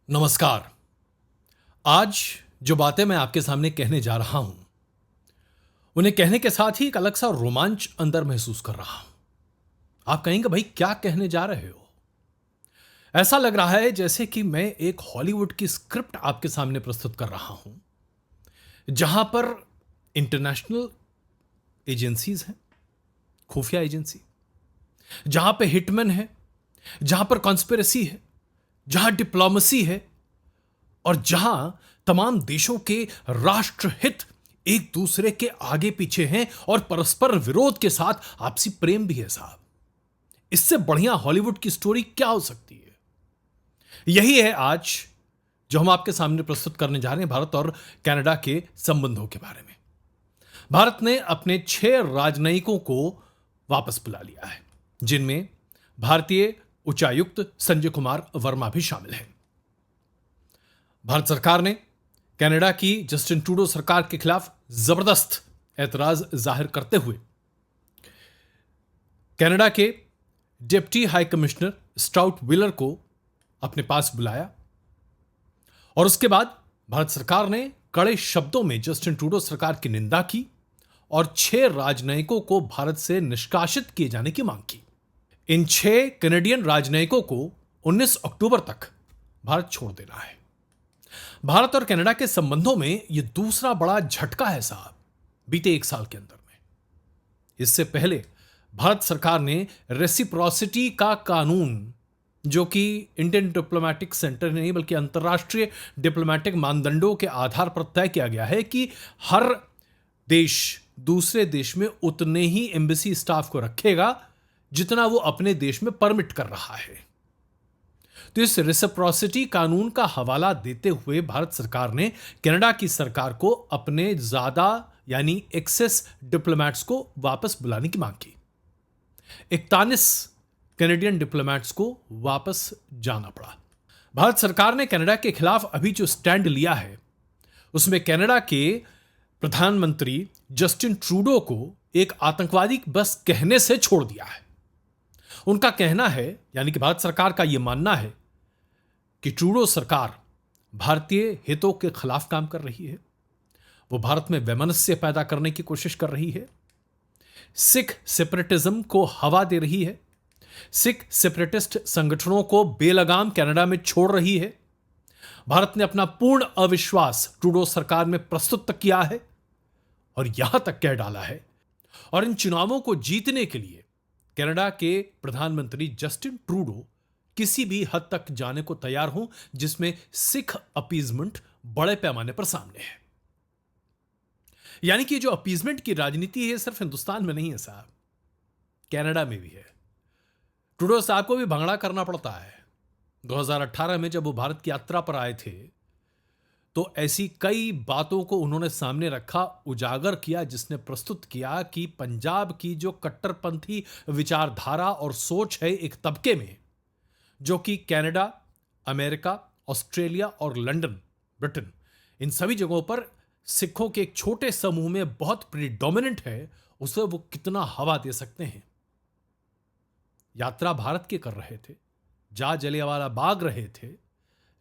नमस्कार। आज जो बातें मैं आपके सामने कहने जा रहा हूं, उन्हें कहने के साथ ही एक अलग सा रोमांच अंदर महसूस कर रहा हूं। आप कहेंगे, भाई क्या कहने जा रहे हो? ऐसा लग रहा है जैसे कि मैं एक हॉलीवुड की स्क्रिप्ट आपके सामने प्रस्तुत कर रहा हूं, जहां पर इंटरनेशनल एजेंसीज हैं, खुफिया एजेंसी, जहां पे हिटमैन है, जहां पर कॉन्स्पिरेसी है, जहां डिप्लोमेसी है, और जहां तमाम देशों के राष्ट्रहित एक दूसरे के आगे पीछे हैं और परस्पर विरोध के साथ आपसी प्रेम भी है साहब। इससे बढ़िया हॉलीवुड की स्टोरी क्या हो सकती है? यही है आज जो हम आपके सामने प्रस्तुत करने जा रहे हैं, भारत और कनाडा के संबंधों के बारे में। भारत ने अपने 6 राजनयिकों को वापस बुला लिया है, जिनमें भारतीय उच्चायुक्त संजय कुमार वर्मा भी शामिल हैं। भारत सरकार ने कनाडा की जस्टिन ट्रूडो सरकार के खिलाफ जबरदस्त ऐतराज जाहिर करते हुए कनाडा के deputy high commissioner stout wheeler को अपने पास बुलाया, और उसके बाद भारत सरकार ने कड़े शब्दों में जस्टिन ट्रूडो सरकार की निंदा की और 6 राजनयिकों को भारत से निष्कासित किए जाने की मांग की। इन 6 कैनेडियन राजनयिकों को 19 अक्टूबर तक भारत छोड़ देना है। भारत और कनाडा के संबंधों में यह दूसरा बड़ा झटका है साहब, बीते 1 साल के अंदर में। इससे पहले भारत सरकार ने रेसिप्रोसिटी का कानून, जो कि इंडियन डिप्लोमेटिक सेंटर नहीं बल्कि अंतर्राष्ट्रीय डिप्लोमेटिक मानदंडों के आधार पर तय किया गया है कि हर देश दूसरे देश में उतने ही एम्बेसी स्टाफ को रखेगा जितना वो अपने देश में परमिट कर रहा है। तो इस रेसिप्रोसिटी कानून का हवाला देते हुए भारत सरकार ने कनाडा की सरकार को अपने ज्यादा यानी एक्सेस डिप्लोमेट्स को वापस बुलाने की मांग की। 41 कैनेडियन डिप्लोमेट्स को वापस जाना पड़ा। भारत सरकार ने कनाडा के खिलाफ अभी जो स्टैंड लिया है, उसमें कनाडा के प्रधानमंत्री जस्टिन ट्रूडो को एक आतंकवादी बस कहने से छोड़ दिया है। उनका कहना है, यानी कि भारत सरकार का यह मानना है कि ट्रूडो सरकार भारतीय हितों के खिलाफ काम कर रही है, वो भारत में वैमनस्य पैदा करने की कोशिश कर रही है, सिख सेपरेटिज्म को हवा दे रही है, सिख सेपरेटिस्ट संगठनों को बेलगाम कनाडा में छोड़ रही है। भारत ने अपना पूर्ण अविश्वास ट्रूडो सरकार में प्रस्तुत किया है और यहां तक कह डाला है, और इन चुनावों को जीतने के लिए कनाडा के प्रधानमंत्री जस्टिन ट्रूडो किसी भी हद तक जाने को तैयार हों जिसमें सिख अपीजमेंट बड़े पैमाने पर सामने है। यानी कि जो अपीजमेंट की राजनीति है सिर्फ हिंदुस्तान में नहीं है साहब, कनाडा में भी है। ट्रूडो साहब को भी भंगड़ा करना पड़ता है। 2018 में जब वो भारत की यात्रा पर आए थे तो ऐसी कई बातों को उन्होंने सामने रखा, उजागर किया, जिसने प्रस्तुत किया कि पंजाब की जो कट्टरपंथी विचारधारा और सोच है एक तबके में, जो कि कनाडा, अमेरिका, ऑस्ट्रेलिया और लंदन, ब्रिटेन, इन सभी जगहों पर सिखों के एक छोटे समूह में बहुत प्रीडोमिनेंट है, उसे वो कितना हवा दे सकते हैं। यात्रा भारत के कर रहे थे, जा जलियांवाला बाग रहे थे,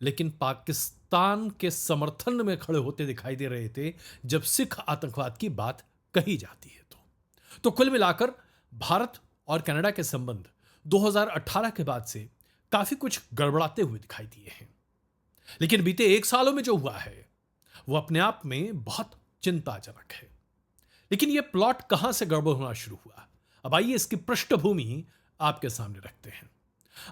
लेकिन पाकिस्तान के समर्थन में खड़े होते दिखाई दे रहे थे जब सिख आतंकवाद की बात कही जाती है। तो कुल मिलाकर भारत और कनाडा के संबंध 2018 के बाद से काफी कुछ गड़बड़ाते हुए दिखाई दिए हैं। लेकिन बीते 1 सालों में जो हुआ है वो अपने आप में बहुत चिंताजनक है। लेकिन यह प्लॉट कहां से गड़बड़ होना शुरू हुआ, अब आइए इसकी पृष्ठभूमि आपके सामने रखते हैं।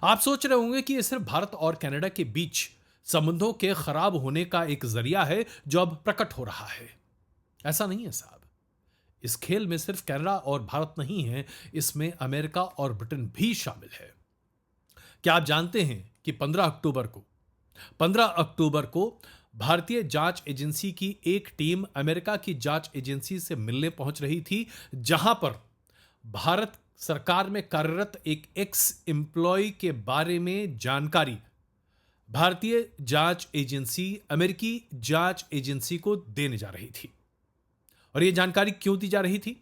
आप सोच रहे होंगे कि यह सिर्फ भारत और कनाडा के बीच संबंधों के खराब होने का एक जरिया है जो अब प्रकट हो रहा है। ऐसा नहीं है साहब। इस खेल में सिर्फ कनाडा और भारत नहीं है, इसमें अमेरिका और ब्रिटेन भी शामिल है। क्या आप जानते हैं कि 15 अक्टूबर को भारतीय जांच एजेंसी की एक टीम अमेरिका की जांच एजेंसी से मिलने पहुंच रही थी, जहां पर भारत सरकार में कार्यरत एक एक्स एम्प्लॉय के बारे में जानकारी भारतीय जांच एजेंसी अमेरिकी जांच एजेंसी को देने जा रही थी। और यह जानकारी क्यों दी जा रही थी?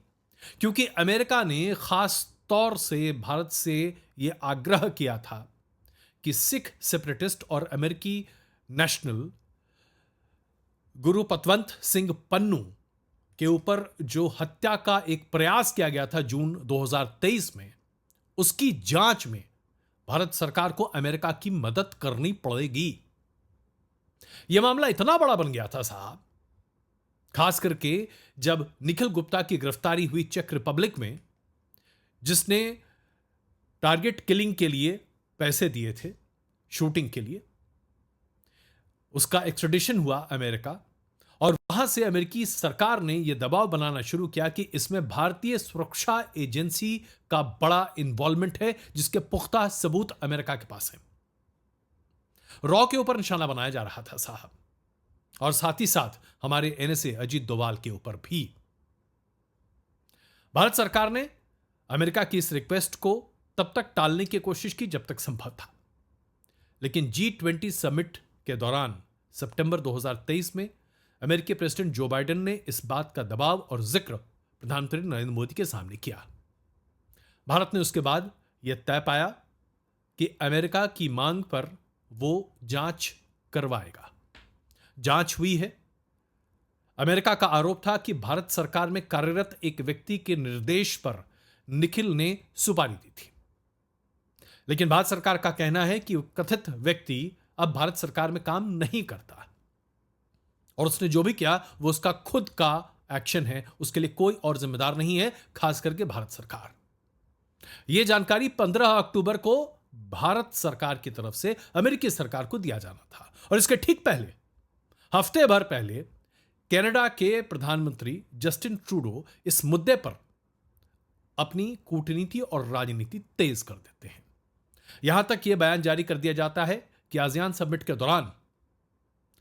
क्योंकि अमेरिका ने खास तौर से भारत से यह आग्रह किया था कि सिख सेपरेटिस्ट और अमेरिकी नेशनल गुरु पतवंत सिंह पन्नू के ऊपर जो हत्या का एक प्रयास किया गया था जून 2023 में, उसकी जांच में भारत सरकार को अमेरिका की मदद करनी पड़ेगी। यह मामला इतना बड़ा बन गया था साहब, खास करके जब निखिल गुप्ता की गिरफ्तारी हुई चेक रिपब्लिक में, जिसने टारगेट किलिंग के लिए पैसे दिए थे, शूटिंग के लिए। उसका एक्स्ट्रेडिशन हुआ अमेरिका, और वहां से अमेरिकी सरकार ने यह दबाव बनाना शुरू किया कि इसमें भारतीय सुरक्षा एजेंसी का बड़ा इन्वॉल्वमेंट है, जिसके पुख्ता सबूत अमेरिका के पास है। रॉ के ऊपर निशाना बनाया जा रहा था साहब, और साथ ही साथ हमारे एनएसए अजीत डोभाल के ऊपर भी। भारत सरकार ने अमेरिका की इस रिक्वेस्ट को तब तक टालने की कोशिश की जब तक संभव था, लेकिन G20 समिट के दौरान सितंबर 2023 में अमेरिकी प्रेसिडेंट जो बाइडेन ने इस बात का दबाव और जिक्र प्रधानमंत्री नरेंद्र मोदी के सामने किया। भारत ने उसके बाद यह तय पाया कि अमेरिका की मांग पर वो जांच करवाएगा। जांच हुई है। अमेरिका का आरोप था कि भारत सरकार में कार्यरत एक व्यक्ति के निर्देश पर निखिल ने सुपारी दी थी, लेकिन भारत सरकार का कहना है कि कथित व्यक्ति अब भारत सरकार में काम नहीं करता, और उसने जो भी किया वो उसका खुद का एक्शन है, उसके लिए कोई और जिम्मेदार नहीं है, खास करके भारत सरकार। यह जानकारी 15 अक्टूबर को भारत सरकार की तरफ से अमेरिकी सरकार को दिया जाना था, और इसके ठीक पहले, हफ्ते भर पहले, कनाडा के प्रधानमंत्री जस्टिन ट्रूडो इस मुद्दे पर अपनी कूटनीति और राजनीति तेज कर देते हैं। यहां तक यह बयान जारी कर दिया जाता है कि आसियान समिट के दौरान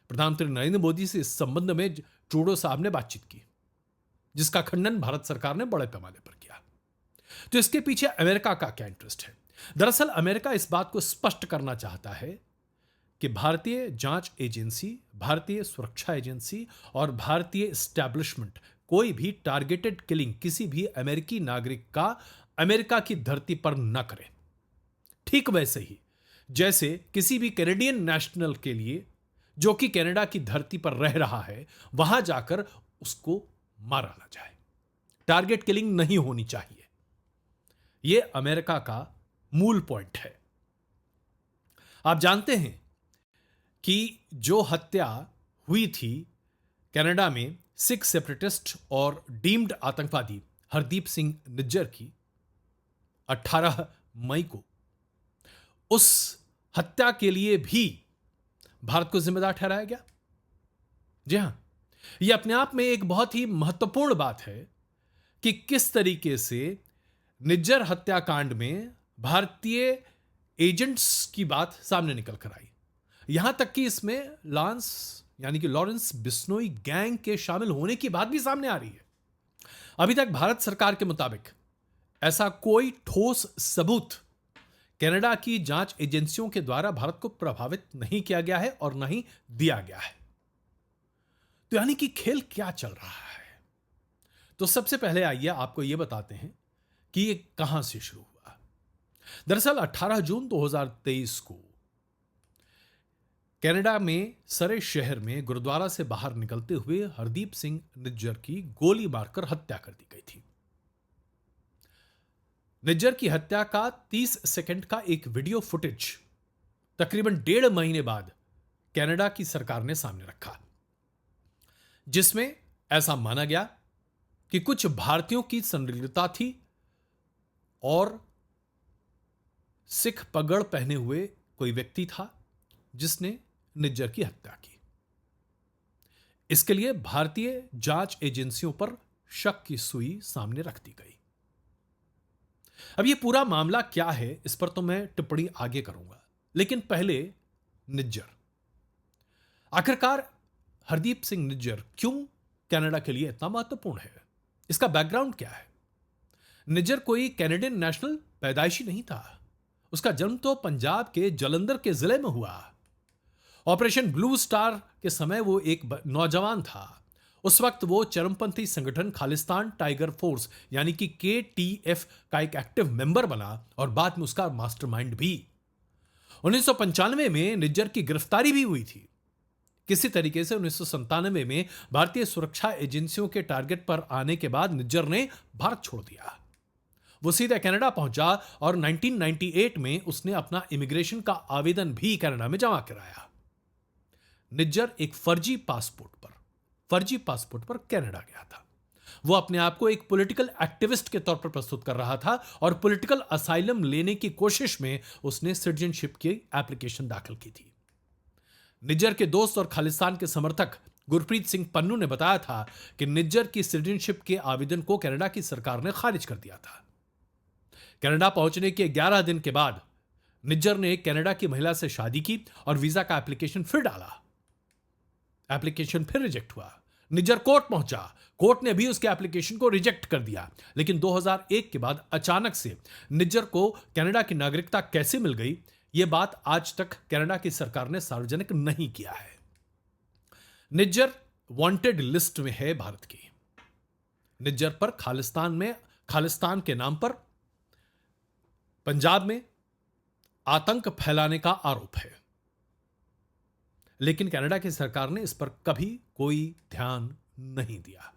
प्रधानमंत्री नरेंद्र मोदी से इस संबंध में ट्रूडो साहब ने बातचीत की, जिसका खंडन भारत सरकार ने बड़े पैमाने पर किया। तो इसके पीछे अमेरिका का क्या इंटरेस्ट है? दरअसल अमेरिका इस बात को स्पष्ट करना चाहता है कि भारतीय जांच एजेंसी, भारतीय सुरक्षा एजेंसी और भारतीय एस्टैब्लिशमेंट कोई भी टारगेटेड किलिंग किसी भी अमेरिकी नागरिक का अमेरिका की धरती पर न करे। ठीक वैसे ही जैसे किसी भी कैनेडियन नेशनल के लिए जो कि कनाडा की धरती पर रह रहा है, वहां जाकर उसको मारा ना जाए। टारगेट किलिंग नहीं होनी चाहिए। यह अमेरिका का मूल पॉइंट है। आप जानते हैं कि जो हत्या हुई थी कनाडा में सिख सेपरेटिस्ट और डीम्ड आतंकवादी हरदीप सिंह निज्जर की 18 मई को, उस हत्या के लिए भी भारत को जिम्मेदार ठहराया गया। जी हां, यह अपने आप में एक बहुत ही महत्वपूर्ण बात है कि किस तरीके से निज्जर हत्याकांड में भारतीय एजेंट्स की बात सामने निकल कर आई। यहां तक कि इसमें लॉरेंस बिश्नोई गैंग के शामिल होने की बात भी सामने आ रही है। अभी तक भारत सरकार के मुताबिक ऐसा कोई ठोस सबूत कनाडा की जांच एजेंसियों के द्वारा भारत को प्रभावित नहीं किया गया है और नहीं दिया गया है। तो यानी कि खेल क्या चल रहा है? तो सबसे पहले आइए आपको यह बताते हैं कि यह कहां से शुरू हुआ। दरअसल 18 जून 2023 को कनाडा में सरे शहर में गुरुद्वारा से बाहर निकलते हुए हरदीप सिंह निज्जर की गोली मारकर हत्या कर दी गई थी। निज्जर की हत्या का 30 सेकंड का एक वीडियो फुटेज तकरीबन 1.5 महीने बाद कनाडा की सरकार ने सामने रखा, जिसमें ऐसा माना गया कि कुछ भारतीयों की संलिप्तता थी और सिख पगड़ पहने हुए कोई व्यक्ति था जिसने निज्जर की हत्या की। इसके लिए भारतीय जांच एजेंसियों पर शक की सुई सामने रख दी गई। अब यह पूरा मामला क्या है, इस पर तो मैं टिप्पणी आगे करूंगा, लेकिन पहले निज्जर। आखिरकार हरदीप सिंह निज्जर क्यों कनाडा के लिए इतना महत्वपूर्ण है? इसका बैकग्राउंड क्या है? निज्जर कोई कैनेडियन नेशनल पैदाइशी नहीं था। उसका जन्म तो पंजाब के जलंधर के जिले में हुआ। ऑपरेशन ब्लू स्टार के समय वो एक नौजवान था। उस वक्त वो चरमपंथी संगठन खालिस्तान टाइगर फोर्स यानी कि KTF का एक एक्टिव मेंबर बना और बाद में उसका मास्टरमाइंड भी। 1995 में निज्जर की गिरफ्तारी भी हुई थी किसी तरीके से 1997 में भारतीय सुरक्षा एजेंसियों के टारगेट पर आने के बाद निज्जर ने भारत छोड़ दिया। वो सीधा कनाडा पहुंचा और 1998 में उसने अपना इमिग्रेशन का आवेदन भी कनाडा में जमा कराया। निज्जर एक फर्जी पासपोर्ट पर कनाडा गया था। वो अपने आप को एक पॉलिटिकल एक्टिविस्ट के तौर पर प्रस्तुत कर रहा था और पॉलिटिकल असाइलम लेने की कोशिश में उसने सिटीजनशिप की एप्लीकेशन दाखिल की थी। निज्जर के दोस्त और खालिस्तान के समर्थक गुरप्रीत सिंह पन्नू ने बताया था कि निज्जर की सिटीजनशिप के आवेदन को कनाडा की सरकार ने खारिज कर दिया था। कनाडा पहुंचने के 11 दिन के बाद निज्जर ने एक कनाडा की महिला से शादी की और वीजा का एप्लीकेशन फिर डाला। एप्लीकेशन फिर रिजेक्ट हुआ। निज्जर कोर्ट पहुंचा। कोर्ट ने भी उसके एप्लीकेशन को रिजेक्ट कर दिया। लेकिन 2001 के बाद अचानक से निज्जर को कनाडा की नागरिकता कैसे मिल गई, यह बात आज तक कनाडा की सरकार ने सार्वजनिक नहीं किया है। निज्जर वांटेड लिस्ट में है भारत की। निज्जर पर खालिस्तान के नाम पर पंजाब में आतंक फैलाने का आरोप है। लेकिन कनाडा की सरकार ने इस पर कभी कोई ध्यान नहीं दिया।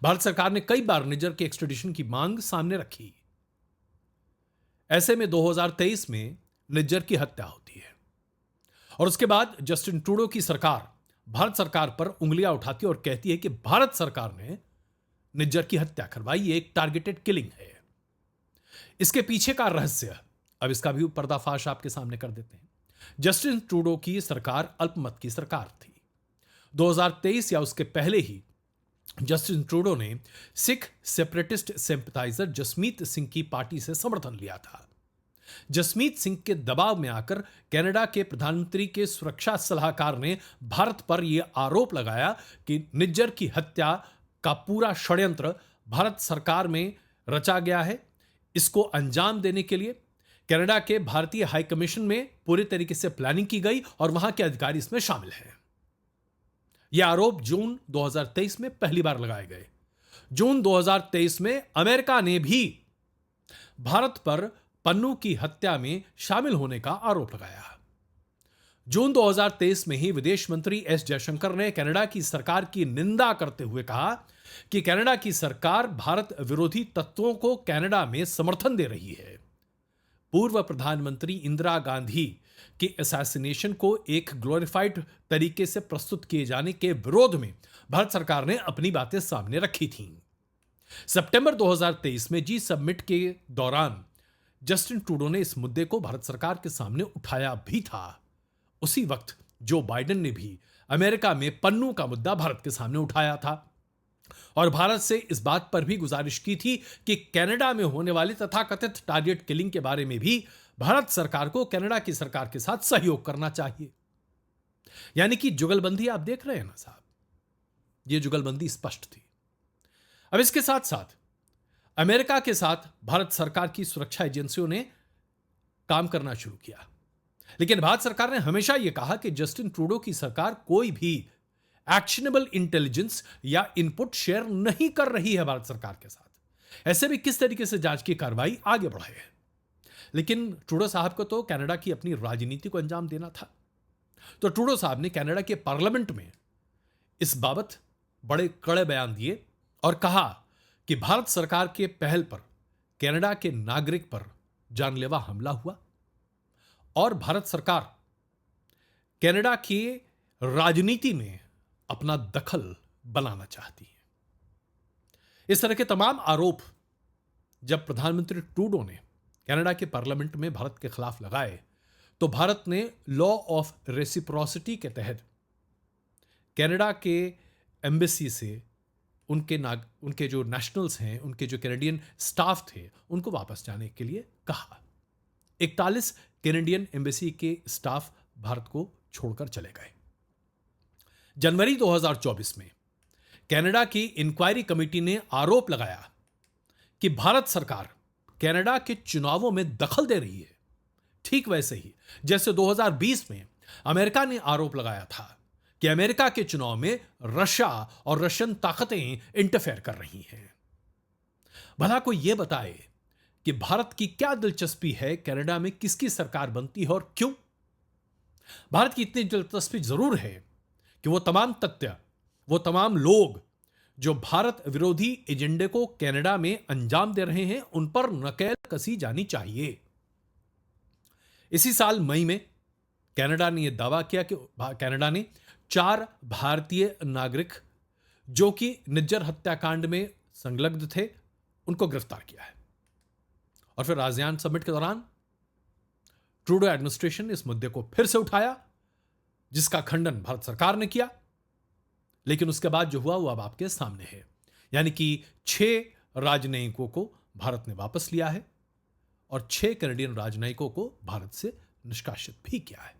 भारत सरकार ने कई बार निज्जर के एक्सट्रेडिशन की मांग सामने रखी। ऐसे में 2023 में निज्जर की हत्या होती है और उसके बाद जस्टिन ट्रूडो की सरकार भारत सरकार पर उंगलियां उठाती है और कहती है कि भारत सरकार ने निज्जर की हत्या करवाई, ये एक टारगेटेड किलिंग है। इसके पीछे का रहस्य, अब इसका भी पर्दाफाश आपके सामने कर देते हैं। जस्टिन ट्रूडो की सरकार अल्पमत की सरकार थी। 2023 या उसके पहले ही जस्टिन ट्रूडो ने सिख सेपरेटिस्ट सिंपैथाइजर जसमीत सिंह की पार्टी से समर्थन लिया था। जसमीत सिंह के दबाव में आकर कनाडा के प्रधानमंत्री के सुरक्षा सलाहकार ने भारत पर यह आरोप लगाया कि निज्जर की हत्या का पूरा षड्यंत्र भारत सरकार में रचा गया है। इसको अंजाम देने के लिए कनाडा के भारतीय हाई कमीशन में पूरी तरीके से प्लानिंग की गई और वहां के अधिकारी इसमें शामिल हैं। यह आरोप जून 2023 में पहली बार लगाए गए। जून 2023 में अमेरिका ने भी भारत पर पन्नू की हत्या में शामिल होने का आरोप लगाया। जून 2023 में ही विदेश मंत्री एस जयशंकर ने कनाडा की सरकार की निंदा करते हुए कहा कि कनाडा की सरकार भारत विरोधी तत्वों को कनाडा में समर्थन दे रही है। पूर्व प्रधानमंत्री इंदिरा गांधी के असैसिनेशन को एक ग्लोरीफाइड तरीके से प्रस्तुत किए जाने के विरोध में भारत सरकार ने अपनी बातें सामने रखी थीं। सितंबर 2023 में जी समिट के दौरान जस्टिन ट्रूडो ने इस मुद्दे को भारत सरकार के सामने उठाया भी था। उसी वक्त जो बाइडेन ने भी अमेरिका में पन्नू का मुद्दा भारत के सामने उठाया था और भारत से इस बात पर भी गुजारिश की थी कि कनाडा में होने वाली तथाकथित टारगेट किलिंग के बारे में भी भारत सरकार को कनाडा की सरकार के साथ सहयोग करना चाहिए। यानी कि जुगलबंदी आप देख रहे हैं ना साहब, यह जुगलबंदी स्पष्ट थी। अब इसके साथ साथ अमेरिका के साथ भारत सरकार की सुरक्षा एजेंसियों ने काम करना शुरू किया। लेकिन भारत सरकार ने हमेशा यह कहा कि जस्टिन ट्रूडो की सरकार कोई भी एक्शनेबल इंटेलिजेंस या इनपुट शेयर नहीं कर रही है भारत सरकार के साथ। ऐसे भी किस तरीके से जांच की कार्रवाई आगे बढ़ाए। लेकिन ट्रूडो साहब को तो कनाडा की अपनी राजनीति को अंजाम देना था। तो ट्रूडो साहब ने कनाडा के पार्लियामेंट में इस बाबत बड़े कड़े बयान दिए और कहा कि भारत सरकार के पहल पर कनाडा के नागरिक पर जानलेवा हमला हुआ और भारत सरकार कनाडा की राजनीति में अपना दखल बनाना चाहती है। इस तरह के तमाम आरोप जब प्रधानमंत्री ट्रूडो ने कनाडा के पार्लियामेंट में भारत के खिलाफ लगाए तो भारत ने लॉ ऑफ रेसिप्रोसिटी के तहत कनाडा के एम्बेसी से उनके जो नेशनल्स हैं, उनके जो कैनेडियन स्टाफ थे, उनको वापस जाने के लिए कहा। 41 कैनेडियन एम्बेसी के स्टाफ भारत को छोड़कर चले गए। जनवरी 2024 में कनाडा की इंक्वायरी कमेटी ने आरोप लगाया कि भारत सरकार कनाडा के चुनावों में दखल दे रही है, ठीक वैसे ही जैसे 2020 में अमेरिका ने आरोप लगाया था कि अमेरिका के चुनाव में रशिया और रशियन ताकतें इंटरफेयर कर रही हैं। भला कोई यह बताए कि भारत की क्या दिलचस्पी है कनाडा में किसकी सरकार बनती है और क्यों? भारत की इतनी दिलचस्पी जरूर है कि वो तमाम तथ्य, वो तमाम लोग जो भारत विरोधी एजेंडे को कनाडा में अंजाम दे रहे हैं, उन पर नकेल कसी जानी चाहिए। इसी साल मई में कनाडा ने यह दावा किया कि कनाडा ने 4 भारतीय नागरिक जो कि निज्जर हत्याकांड में संलग्न थे, उनको गिरफ्तार किया है। और फिर आसियान समिट के दौरान ट्रूडो एडमिनिस्ट्रेशन ने इस मुद्दे को फिर से उठाया, जिसका खंडन भारत सरकार ने किया। लेकिन उसके बाद जो हुआ वो अब आपके सामने है, यानी कि 6 राजनयिकों को भारत ने वापस लिया है और 6 कैनेडियन राजनयिकों को भारत से निष्कासित भी किया है।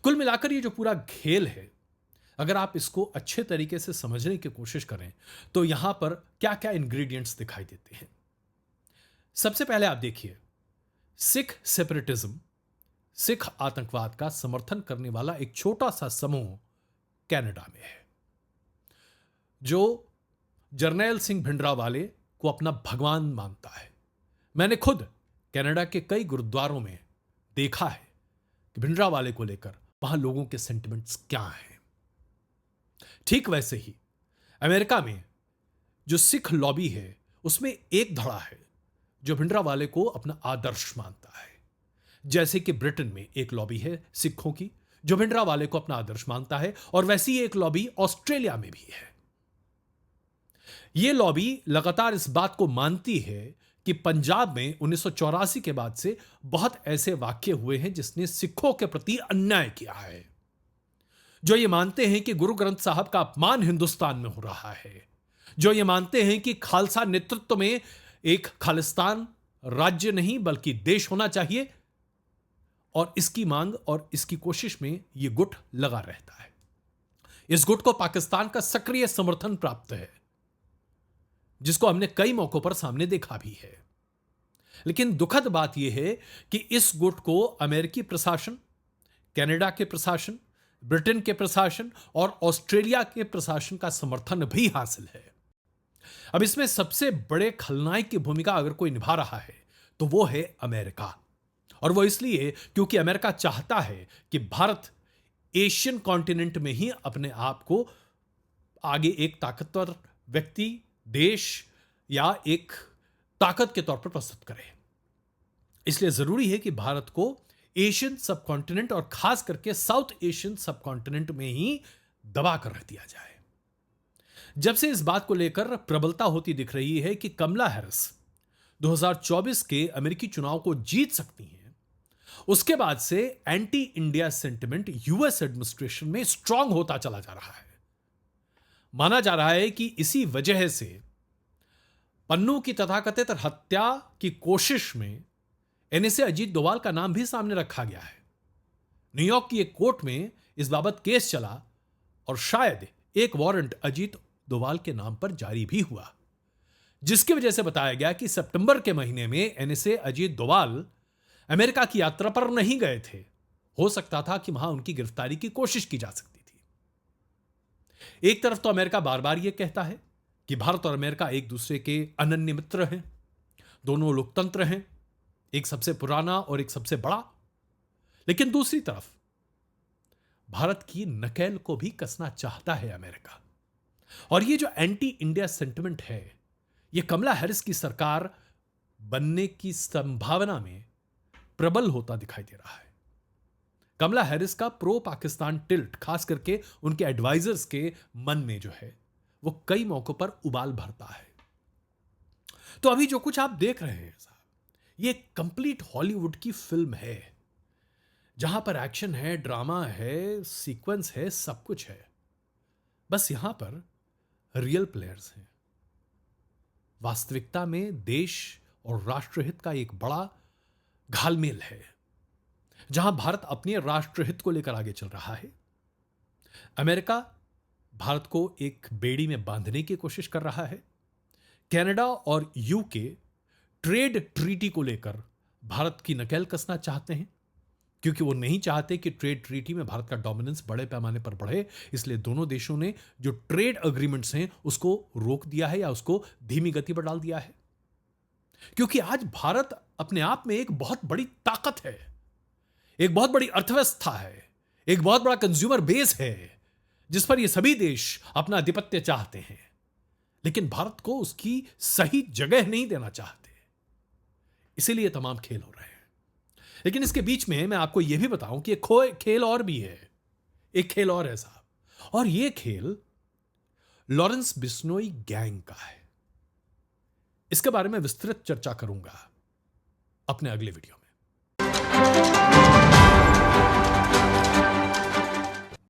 कुल मिलाकर ये जो पूरा खेल है, अगर आप इसको अच्छे तरीके से समझने की कोशिश करें तो यहां पर क्या क्या इंग्रेडिएंट्स दिखाई देते हैं। सबसे पहले आप देखिए, सिख सेपरेटिज्म, सिख आतंकवाद का समर्थन करने वाला एक छोटा सा समूह कनाडा में है, जो जर्नैल सिंह भिंडरावाले को अपना भगवान मानता है। मैंने खुद कनाडा के कई गुरुद्वारों में देखा है कि भिंडरावाले को लेकर वहां लोगों के सेंटिमेंट्स क्या हैं। ठीक वैसे ही अमेरिका में जो सिख लॉबी है, उसमें एक धड़ा है जो भिंडरावाले को अपना आदर्श मानता है। जैसे कि ब्रिटेन में एक लॉबी है सिखों की जो भिंडरावाले को अपना आदर्श मानता है, और वैसी एक लॉबी ऑस्ट्रेलिया में भी है। यह लॉबी लगातार इस बात को मानती है कि पंजाब में 1984 के बाद से बहुत ऐसे वाक्य हुए हैं जिसने सिखों के प्रति अन्याय किया है, जो ये मानते हैं कि गुरु ग्रंथ साहब का अपमान हिंदुस्तान में हो रहा है, जो ये मानते हैं कि खालसा नेतृत्व में एक खालिस्तान राज्य नहीं बल्कि देश होना चाहिए, और इसकी मांग और इसकी कोशिश में यह गुट लगा रहता है। इस गुट को पाकिस्तान का सक्रिय समर्थन प्राप्त है, जिसको हमने कई मौकों पर सामने देखा भी है। लेकिन दुखद बात यह है कि इस गुट को अमेरिकी प्रशासन, कनाडा के प्रशासन, ब्रिटेन के प्रशासन और ऑस्ट्रेलिया के प्रशासन का समर्थन भी हासिल है। अब इसमें सबसे बड़े खलनायक की भूमिका अगर कोई निभा रहा है तो वो है अमेरिका, और वो इसलिए क्योंकि अमेरिका चाहता है कि भारत एशियन कॉन्टिनेंट में ही अपने आप को आगे एक ताकतवर व्यक्ति, देश या एक ताकत के तौर पर प्रस्तुत करे। इसलिए जरूरी है कि भारत को एशियन सबकॉन्टिनेंट और खास करके साउथ एशियन सबकॉन्टिनेंट में ही दबा कर रख दिया जाए। जब से इस बात को लेकर प्रबलता होती दिख रही है कि कमला हैरिस 2024 के अमेरिकी चुनाव को जीत सकती हैं, उसके बाद से anti India sentiment US administration में स्ट्रांग होता चला जा रहा है। माना जा रहा है कि इसी वजह से पन्नू की तथाकथित हत्या की कोशिश में एनएसए अजीत डोभाल का नाम भी सामने रखा गया है। न्यूयॉर्क की एक कोर्ट में इस बाबत केस चला और शायद एक वारंट अजीत डोभाल के नाम पर जारी भी हुआ, जिसकी वजह से बताया गया कि सितंबर के महीने में एनएसए अजीत डोभाल अमेरिका की यात्रा पर नहीं गए थे। हो सकता था कि वहां उनकी गिरफ्तारी की कोशिश की जा सकती थी। एक तरफ तो अमेरिका बार बार यह कहता है कि भारत और अमेरिका एक दूसरे के अनन्य मित्र हैं, दोनों लोकतंत्र हैं, एक सबसे पुराना और एक सबसे बड़ा। लेकिन दूसरी तरफ भारत की नकेल को भी कसना चाहता है अमेरिका, और ये जो एंटी इंडिया सेंटिमेंट है, ये कमला हैरिस की सरकार बनने की संभावना में प्रबल होता दिखाई दे रहा है। कमला हैरिस का प्रो पाकिस्तान टिल्ट खास करके उनके एडवाइजर्स के मन में जो है वो कई मौकों पर उबाल भरता है। तो अभी जो कुछ आप देख रहे हैं साहब, ये कंप्लीट हॉलीवुड की फिल्म है, जहां पर एक्शन है, ड्रामा है, सीक्वेंस है, सब कुछ है। बस यहां पर रियल प्लेयर्स हैं। वास्तविकता में देश और राष्ट्रहित का एक बड़ा घालमेल है, जहां भारत अपने राष्ट्रहित को लेकर आगे चल रहा है। अमेरिका भारत को एक बेड़ी में बांधने की कोशिश कर रहा है। कनाडा और यूके ट्रेड ट्रीटी को लेकर भारत की नकेल कसना चाहते हैं, क्योंकि वो नहीं चाहते कि ट्रेड ट्रीटी में भारत का डोमिनेंस बड़े पैमाने पर बढ़े। इसलिए दोनों देशों ने जो ट्रेड अग्रीमेंट्स हैं उसको रोक दिया है या उसको धीमी गति पर डाल दिया है, क्योंकि आज भारत अपने आप में एक बहुत बड़ी ताकत है, एक बहुत बड़ी अर्थव्यवस्था है, एक बहुत बड़ा कंज्यूमर बेस है, जिस पर ये सभी देश अपना आधिपत्य चाहते हैं, लेकिन भारत को उसकी सही जगह नहीं देना चाहते। इसीलिए तमाम खेल हो रहे हैं। लेकिन इसके बीच में मैं आपको यह भी बताऊं कि एक खेल और भी है। एक खेल और है साहब, और यह खेल लॉरेंस बिश्नोई गैंग का है। इसके बारे में विस्तृत चर्चा करूंगा अपने अगले वीडियो में।